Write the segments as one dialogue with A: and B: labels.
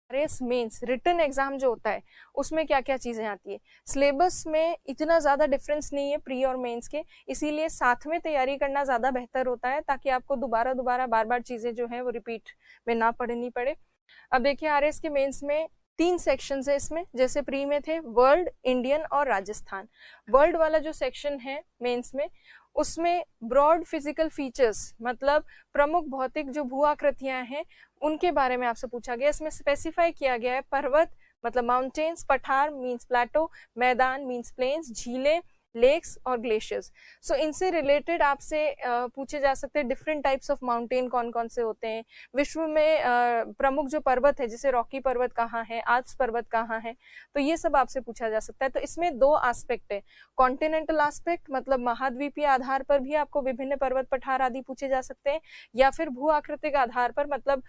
A: Race mains written exam जो होता है उसमें क्या क्या चीजें आती है। सिलेबस में इतना ज्यादा डिफरेंस नहीं है प्री और मेंस के, इसीलिए साथ में तैयारी करना ज्यादा बेहतर होता है, ताकि आपको दोबारा दोबारा बार बार चीजें जो है वो रिपीट में ना पढ़नी पड़े। अब देखिए आरएस के मेंस में 3 सेक्शंस है इसमें, जैसे प्री में थे वर्ल्ड, इंडियन और राजस्थान। वर्ल्ड वाला जो सेक्शन है मेंस में, उसमें ब्रॉड फिजिकल फीचर्स मतलब प्रमुख भौतिक जो भू आकृतियां हैं उनके बारे में आपसे पूछा गया। इसमें स्पेसिफाई किया गया है पर्वत मतलब माउंटेन्स, पठार मींस प्लेटो, मैदान मींस प्लेन्स, झीलें, लेक्स और ग्लेशियर्स। सो इनसे रिलेटेड आपसे पूछे जा सकते हैं डिफरेंट टाइप्स ऑफ माउंटेन कौन कौन से होते हैं, विश्व में प्रमुख जो पर्वत है जैसे रॉकी पर्वत कहाँ है, आल्प्स पर्वत कहाँ है, तो ये सब आपसे पूछा जा सकता है। तो इसमें 2 एस्पेक्ट है, कॉन्टिनेंटल एस्पेक्ट मतलब महाद्वीपीय आधार पर भी आपको विभिन्न पर्वत पठार आदि पूछे जा सकते हैं, या फिर भू आकृतिक आधार पर मतलब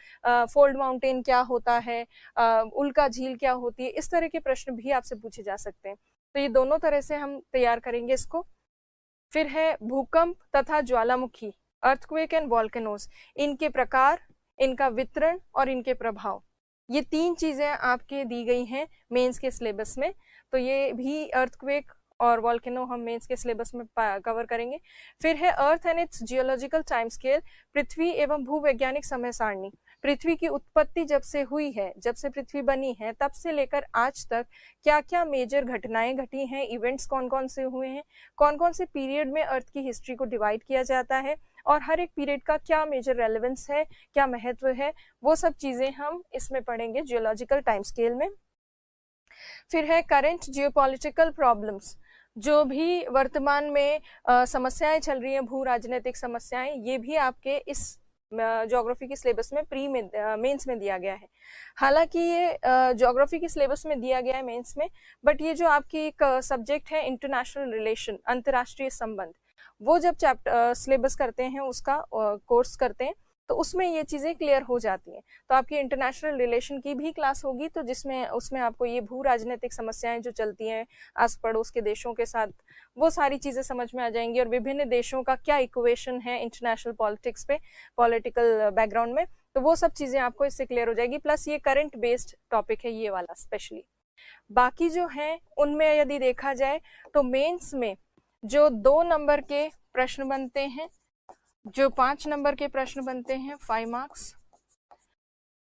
A: फोल्ड माउंटेन क्या होता है, उल्का झील क्या होती है, इस तरह के प्रश्न भी आपसे पूछे जा सकते हैं। तो ये दोनों तरह से हम तैयार करेंगे इसको। फिर है भूकंप तथा ज्वालामुखी, अर्थक्वेक एंड वॉल्केनोज, इनके प्रकार, इनका वितरण और इनके प्रभाव, ये 3 चीजें आपके दी गई हैं मेंस के सिलेबस में। तो ये भी अर्थक्वेक और वॉल्केनो हम मेंस के सिलेबस में कवर करेंगे। फिर है earth and its geological time scale, पृथ्वी एवं भूवैज्ञानिक समय सारणी, पृथ्वी की उत्पत्ति जब से हुई है, जब से पृथ्वी बनी है तब से लेकर आज तक क्या क्या मेजर घटनाएं घटी हैं, इवेंट्स कौन कौन से हुए हैं, कौन कौन से पीरियड में अर्थ की हिस्ट्री को डिवाइड किया जाता है और हर एक पीरियड का क्या मेजर रेलेवेंस है, क्या महत्व है, वो सब चीजें हम इसमें पढ़ेंगे जियोलॉजिकल टाइम स्केल में। फिर है करंट जियोपॉलिटिकल प्रॉब्लम्स, जो भी वर्तमान में समस्याएं चल रही हैं, भू राजनीतिक समस्याएं, ये भी आपके इस ज्योग्राफी के सिलेबस में प्री में मेंस में दिया गया है। हालांकि ये ज्योग्राफी के सिलेबस में दिया गया है मेंस में, बट ये जो आपकी एक सब्जेक्ट है इंटरनेशनल रिलेशन, अंतर्राष्ट्रीय संबंध, वो जब चैप्टर सिलेबस करते हैं उसका कोर्स करते हैं तो उसमें ये चीजें क्लियर हो जाती हैं। तो आपकी इंटरनेशनल रिलेशन की भी क्लास होगी, तो जिसमें उसमें आपको ये भू राजनीतिक समस्याएं जो चलती हैं आस पड़ोस के देशों के साथ, वो सारी चीजें समझ में आ जाएंगी और विभिन्न देशों का क्या इक्वेशन है इंटरनेशनल पॉलिटिक्स पे, पॉलिटिकल बैकग्राउंड में, तो वो सब चीजें आपको इससे क्लियर हो जाएगी। प्लस ये करंट बेस्ड टॉपिक है ये वाला स्पेशली। बाकी जो है उनमें यदि देखा जाए तो मेंस में जो 2 नंबर के प्रश्न बनते हैं, जो 5 नंबर के प्रश्न बनते हैं 5 मार्क्स,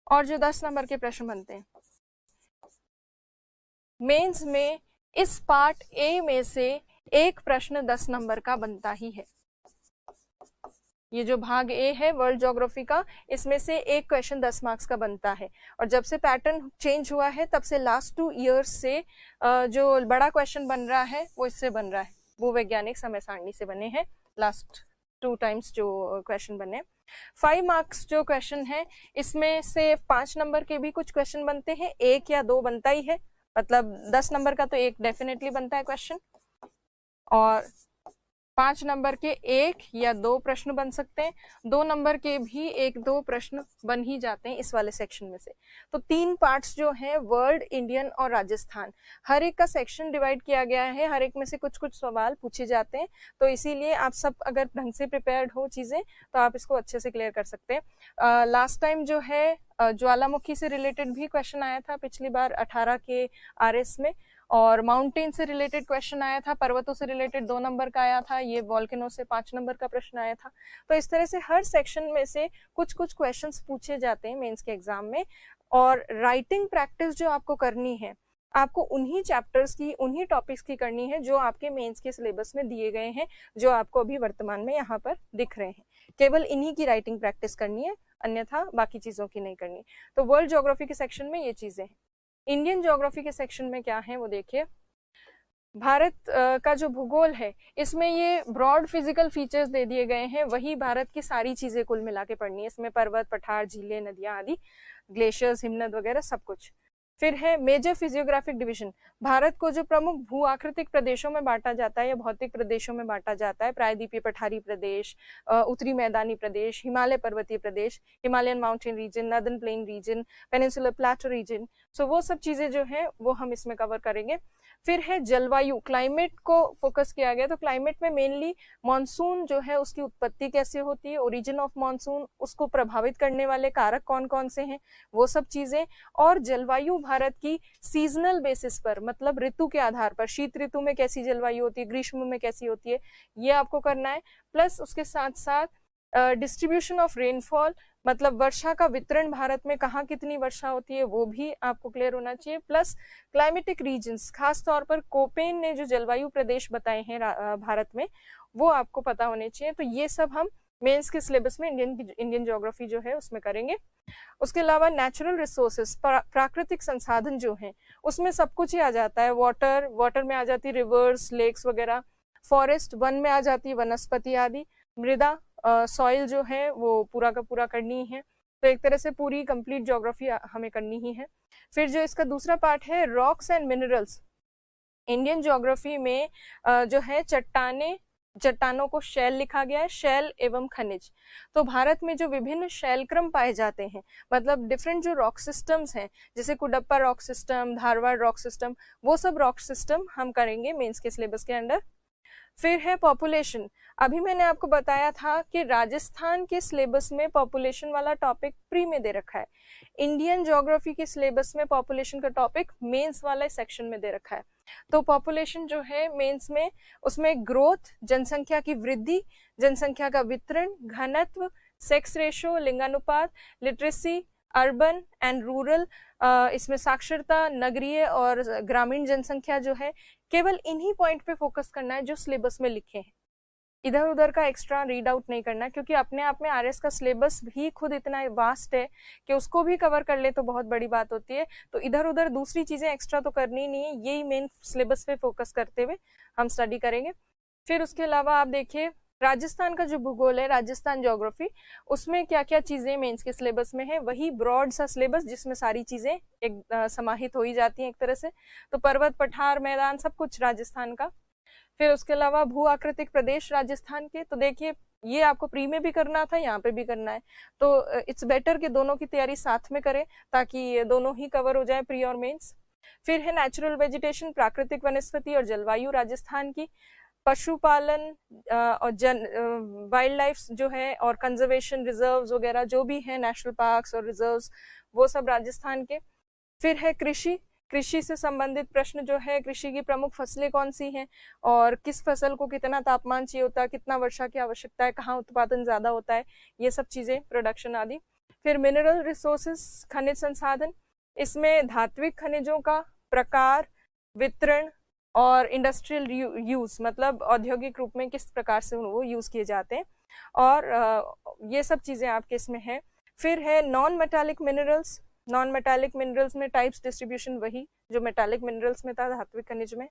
A: और जो 10 नंबर के प्रश्न बनते हैं मेंस में, इस पार्ट ए में से एक प्रश्न 10 नंबर का बनता ही है। ये जो भाग ए है वर्ल्ड ज्योग्राफी का, इसमें से एक क्वेश्चन 10 मार्क्स का बनता है। और जब से पैटर्न चेंज हुआ है तब से लास्ट 2 ईयर्स से जो बड़ा क्वेश्चन बन रहा है वो इससे बन रहा है, भूवैज्ञानिक समय सारणी से बने हैं लास्ट 2 टाइम्स जो क्वेश्चन बने। 5 मार्क्स जो क्वेश्चन है इसमें से 5 नंबर के भी कुछ क्वेश्चन बनते हैं, 1 या 2 बनता ही है, मतलब 10 नंबर का तो 1 डेफिनेटली बनता है क्वेश्चन, और 5 नंबर के 1 या 2 प्रश्न बन सकते हैं, 2 नंबर के भी 1-2 प्रश्न बन ही जाते हैं इस वाले सेक्शन में से। तो 3 पार्ट्स जो हैं वर्ल्ड, इंडियन और राजस्थान, हर एक का सेक्शन डिवाइड किया गया है, हर एक में से कुछ कुछ सवाल पूछे जाते हैं, तो इसीलिए आप सब अगर ढंग से प्रिपेयर्ड हो चीजें तो आप इसको अच्छे से क्लियर कर सकते हैं। लास्ट टाइम जो है ज्वालामुखी से रिलेटेड भी क्वेश्चन आया था पिछली बार 18 के आरएस में, और माउंटेन से रिलेटेड क्वेश्चन आया था, पर्वतों से रिलेटेड 2 नंबर का आया था, ये वॉल्केनो से 5 नंबर का प्रश्न आया था। तो इस तरह से हर सेक्शन में से कुछ कुछ क्वेश्चंस पूछे जाते हैं मेंस के एग्जाम में। और राइटिंग प्रैक्टिस जो आपको करनी है, आपको उन्हीं चैप्टर्स की, उन्हीं टॉपिक्स की करनी है जो आपके मेंस के सिलेबस में दिए गए हैं, जो आपको अभी वर्तमान में यहाँ पर दिख रहे हैं। केवल इन्हीं की राइटिंग प्रैक्टिस करनी है, अन्यथा बाकी चीजों की नहीं करनी। तो वर्ल्ड ज्योग्राफी के सेक्शन में ये चीजें हैं। इंडियन ज्योग्राफी के सेक्शन में क्या है वो देखिए। भारत का जो भूगोल है इसमें ये ब्रॉड फिजिकल फीचर्स दे दिए गए हैं, वही भारत की सारी चीजें कुल मिला के पढ़नी है। इसमें पर्वत, पठार, झीलें, नदियां आदि, ग्लेशियर्स, हिमनद वगैरह सब कुछ। फिर है मेजर फिजियोग्राफिक डिवीजन, भारत को जो प्रमुख भू आकृतिक प्रदेशों में बांटा जाता है या भौतिक प्रदेशों में बांटा जाता है, प्रायद्वीपीय पठारी प्रदेश, उत्तरी मैदानी प्रदेश, हिमालय पर्वतीय प्रदेश, Himalayan mountain region, northern plain region, peninsular plateau region, so वो सब चीजें जो है वो हम इसमें कवर करेंगे। फिर है जलवायु, क्लाइमेट को फोकस किया गया, तो क्लाइमेट में मेनली मॉनसून जो है उसकी उत्पत्ति कैसे होती है, ओरिजिन ऑफ मॉनसून, उसको प्रभावित करने वाले कारक कौन कौन से हैं, वो सब चीजें, और जलवायु भारत की सीजनल बेसिस पर, मतलब ऋतु के आधार पर, शीत ऋतु में कैसी जलवायु होती है, ग्रीष्म में कैसी होती है, ये आपको करना है। प्लस उसके साथ साथ डिस्ट्रीब्यूशन ऑफ रेनफॉल, मतलब वर्षा का वितरण भारत में कहाँ कितनी वर्षा होती है वो भी आपको क्लियर होना चाहिए। प्लस क्लाइमेटिक रीजन्स, खास तौर पर कोपेन ने जो जलवायु प्रदेश बताए हैं भारत में, वो आपको पता होने चाहिए। तो ये सब हम मेंस के सिलेबस में इंडियन ज्योग्राफी जो है उसमें करेंगे। उसके अलावा नेचुरल रिसोर्सेस, प्राकृतिक संसाधन जो हैं उसमें सब कुछ ही आ जाता है। वाटर में आ जाती है रिवर्स, लेक्स वगैरह। फॉरेस्ट, वन में आ जाती है वनस्पति आदि। मृदा, सॉइल जो है वो पूरा का पूरा करनी है। तो एक तरह से पूरी कंप्लीट ज्योग्राफी हमें करनी ही है। फिर जो इसका दूसरा पार्ट है rocks and minerals, Indian geography में जो है चट्टानों को शैल लिखा गया है, शैल एवं खनिज। तो भारत में जो विभिन्न शैल क्रम पाए जाते हैं, मतलब डिफरेंट जो रॉक सिस्टम्स हैं, जैसे Cuddapah rock system, Dharwad rock system, वो सब रॉक सिस्टम हम करेंगे मेंस के सिलेबस के अंडर। फिर है पॉपुलेशन, अभी मैंने आपको बताया था कि राजस्थान के सिलेबस में पॉपुलेशन वाला टॉपिक प्री में दे रखा है, इंडियन ज्योग्राफी के सिलेबस में पॉपुलेशन का टॉपिक मेंस वाले सेक्शन में दे रखा है। तो पॉपुलेशन जो है मेंस में, उसमें ग्रोथ, जनसंख्या की वृद्धि, जनसंख्या का वितरण, घनत्व, सेक्स रेशो, लिंगानुपात, लिटरेसी, अर्बन एंड रूरल, इसमें साक्षरता, नगरीय और ग्रामीण जनसंख्या जो है, केवल इन्हीं पॉइंट पे फोकस करना है जो सिलेबस में लिखे हैं। इधर उधर का एक्स्ट्रा रीड आउट नहीं करना, क्योंकि अपने आप में आरएस का सिलेबस भी खुद इतना वास्ट है कि उसको भी कवर कर ले तो बहुत बड़ी बात होती है। तो इधर उधर दूसरी चीजें एक्स्ट्रा तो करनी नहीं है, यही मेन सिलेबस पे फोकस करते हुए हम स्टडी करेंगे। फिर उसके अलावा आप देखिए राजस्थान का जो भूगोल है, राजस्थान ज्योग्राफी, उसमें क्या क्या चीजें मेंस के सिलेबस में है, वही ब्रॉड सा सिलेबस जिसमें सारी चीजें एक समाहित हो ही जाती हैं एक तरह से। तो पर्वत, पठार, मैदान, सब कुछ राजस्थान का। फिर उसके अलावा भू आकृतिक प्रदेश राजस्थान के, तो देखिए ये आपको प्री में भी करना था, यहाँ पे भी करना है, तो इट्स बेटर कि दोनों की तैयारी साथ में करें ताकि दोनों ही कवर हो जाए, प्री और मेंस। फिर है नेचुरल वेजिटेशन, प्राकृतिक वनस्पति और जलवायु राजस्थान की, पशुपालन और वाइल्ड लाइफ जो है, और कंजर्वेशन, रिजर्व्स वगैरह जो भी है, नेशनल पार्क्स और रिजर्व्स, वो सब राजस्थान के। फिर है कृषि से संबंधित प्रश्न जो है, कृषि की प्रमुख फसलें कौन सी हैं और किस फसल को कितना तापमान चाहिए होता है, कितना वर्षा की आवश्यकता है, कहाँ उत्पादन ज्यादा होता है, ये सब चीजें, प्रोडक्शन आदि। फिर मिनरल रिसोर्सेस, खनिज संसाधन, इसमें धात्विक खनिजों का प्रकार, वितरण और इंडस्ट्रियल यूज, मतलब औद्योगिक रूप में किस प्रकार से वो यूज किए जाते हैं, और ये सब चीजें आपके इसमें है। फिर है non metallic minerals, non metallic minerals में टाइप्स डिस्ट्रीब्यूशन वही जो मेटालिक मिनरल्स में था, धात्विक खनिज में।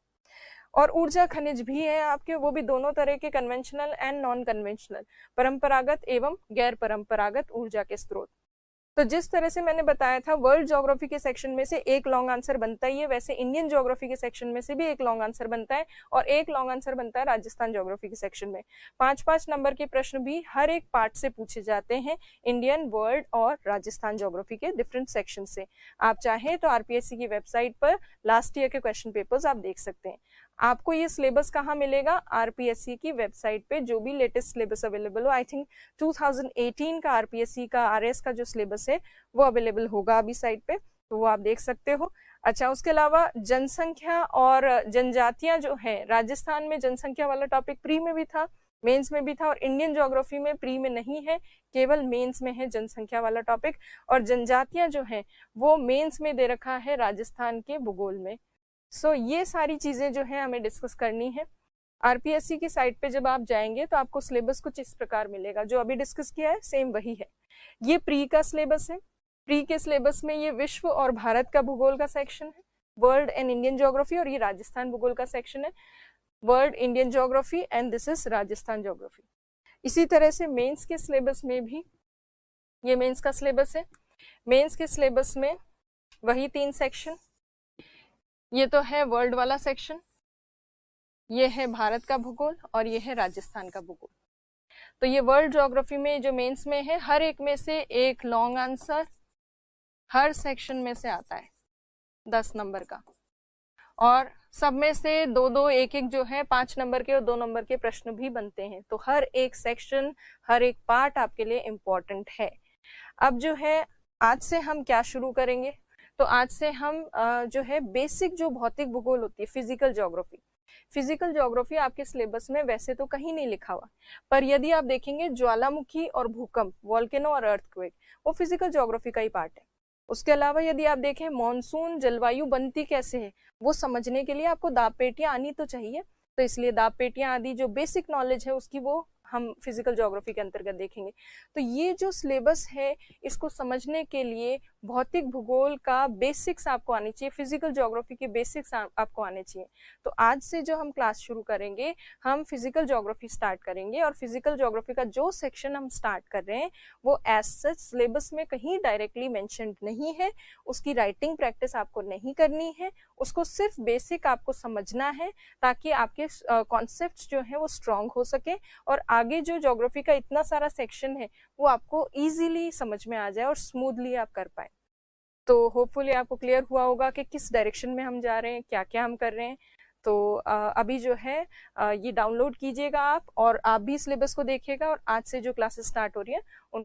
A: और ऊर्जा खनिज भी है आपके, वो भी दोनों तरह के, कन्वेंशनल एंड नॉन कन्वेंशनल, परंपरागत एवं गैर परंपरागत ऊर्जा के स्रोत। तो जिस तरह से मैंने बताया था वर्ल्ड ज्योग्राफी के सेक्शन में से एक लॉन्ग आंसर बनता ही है, वैसे इंडियन ज्योग्राफी के सेक्शन में से भी एक लॉन्ग आंसर बनता है, और एक लॉन्ग आंसर बनता है राजस्थान ज्योग्राफी के सेक्शन में। 5-5 नंबर के प्रश्न भी हर एक पार्ट से पूछे जाते हैं, इंडियन, वर्ल्ड और राजस्थान ज्योग्राफी के डिफरेंट सेक्शन से। आप चाहें तो आरपीएससी की वेबसाइट पर लास्ट ईयर के क्वेश्चन पेपर्स आप देख सकते हैं। आपको ये सिलेबस कहाँ मिलेगा? आरपीएससी की वेबसाइट पे, जो भी लेटेस्ट सिलेबस अवेलेबल हो। आई थिंक 2018 का आरपीएससी का आरएस का जो सिलेबस है वो अवेलेबल होगा अभी साइट पे, तो वो आप देख सकते हो। अच्छा, उसके अलावा जनसंख्या और जनजातियां जो है, राजस्थान में जनसंख्या वाला टॉपिक प्री में भी था, मेंस में भी था, और इंडियन ज्योग्राफी में प्री में नहीं है, केवल मेंस में है जनसंख्या वाला टॉपिक। और जनजातियां जो है वो मेंस में दे रखा है राजस्थान के भूगोल में। सो ये सारी चीजें जो है हमें डिस्कस करनी है। आरपीएससी की साइट पे जब आप जाएंगे तो आपको सिलेबस कुछ इस प्रकार मिलेगा, जो अभी डिस्कस किया है सेम वही है। ये प्री का सिलेबस है। प्री के सिलेबस में ये विश्व और भारत का भूगोल का सेक्शन है, वर्ल्ड एंड इंडियन ज्योग्राफी, और ये राजस्थान भूगोल का सेक्शन है, world, Indian geography and this is Rajasthan geography. इसी तरह से मेंस के सिलेबस में भी, ये मेंस का सिलेबस है। मेंस के सिलेबस में वही 3 सेक्शन। ये तो है वर्ल्ड वाला सेक्शन, ये है भारत का भूगोल और ये है राजस्थान का भूगोल। तो ये वर्ल्ड ज्योग्राफी में जो मेंस में है, हर एक में से एक लॉन्ग आंसर हर सेक्शन में से आता है 10 नंबर का, और सब में से दो दो एक एक जो है 5 नंबर के और 2 नंबर के प्रश्न भी बनते हैं। तो हर एक सेक्शन, हर एक पार्ट आपके लिए इम्पोर्टेंट है। अब जो है आज से हम क्या शुरू करेंगे, तो आज से हम जो है बेसिक जो भौतिक भूगोल होती है, फिजिकल ज्योग्राफी। फिजिकल ज्योग्राफी आपके सिलेबस में वैसे तो कहीं नहीं लिखा हुआ, पर यदि आप देखेंगे ज्वालामुखी और भूकंप, वॉल्केनो और अर्थक्वेक, वो फिजिकल ज्योग्राफी का ही पार्ट है। उसके अलावा यदि आप देखें मॉनसून, जलवायु बनती कैसे है, वो समझने के लिए आपको दाब पेटियां आनी तो चाहिए। तो इसलिए दाब पेटियां आदि जो बेसिक नॉलेज है उसकी, वो हम फिजिकल ज्योग्राफी के अंतर्गत देखेंगे। तो ये जो सिलेबस है, इसको समझने के लिए भौतिक भूगोल का बेसिक्स आपको आनी चाहिए, फिजिकल ज्योग्राफी के बेसिक्स आपको आने चाहिए। तो आज से जो हम क्लास शुरू करेंगे, हम फिजिकल ज्योग्राफी स्टार्ट करेंगे, और फिजिकल ज्योग्राफी का जो सेक्शन हम स्टार्ट कर रहे हैं वो एज सच सिलेबस में कहीं डायरेक्टली मेंशन्ड नहीं है। उसकी राइटिंग प्रैक्टिस आपको नहीं करनी है, उसको सिर्फ बेसिक आपको समझना है, ताकि आपके कॉन्सेप्ट्स जो है वो स्ट्रांग हो सके, और आगे जो ज्योग्राफी का इतना सारा सेक्शन है वो आपको इजीली समझ में आ जाए और स्मूथली आप कर पाए। तो होपफुली आपको क्लियर हुआ होगा कि किस डायरेक्शन में हम जा रहे हैं, क्या क्या हम कर रहे हैं। तो अभी जो है ये डाउनलोड कीजिएगा आप, और आप भी सिलेबस को देखिएगा, और आज से जो क्लासेस स्टार्ट हो रही है उन